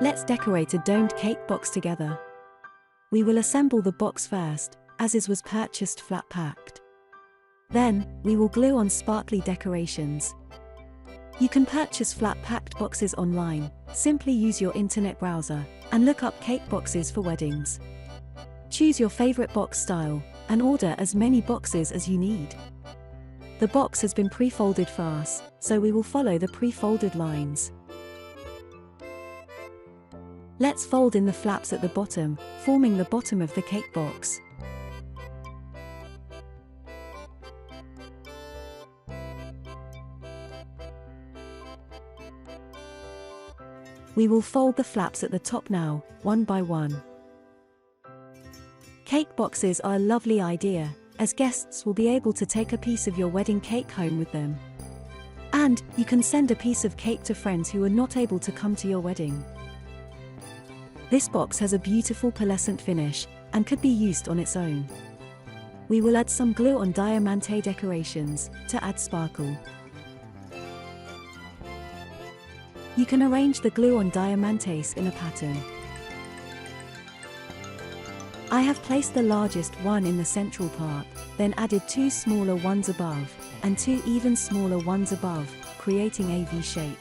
Let's decorate a domed cake box together. We will assemble the box first, as it was purchased flat packed. Then, we will glue on sparkly decorations. You can purchase flat-packed boxes online. Simply use your internet browser and look up cake boxes for weddings. Choose your favorite box style and order as many boxes as you need. The box has been pre-folded for us, so we will follow the pre-folded lines. Let's fold in the flaps at the bottom, forming the bottom of the cake box. We will fold the flaps at the top now, one by one. Cake boxes are a lovely idea, as guests will be able to take a piece of your wedding cake home with them. And, you can send a piece of cake to friends who are not able to come to your wedding. This box has a beautiful pearlescent finish, and could be used on its own. We will add some glue on diamante decorations, to add sparkle. You can arrange the glue on diamantes in a pattern. I have placed the largest one in the central part, then added 2 smaller ones above, and 2 even smaller ones above, creating a V shape.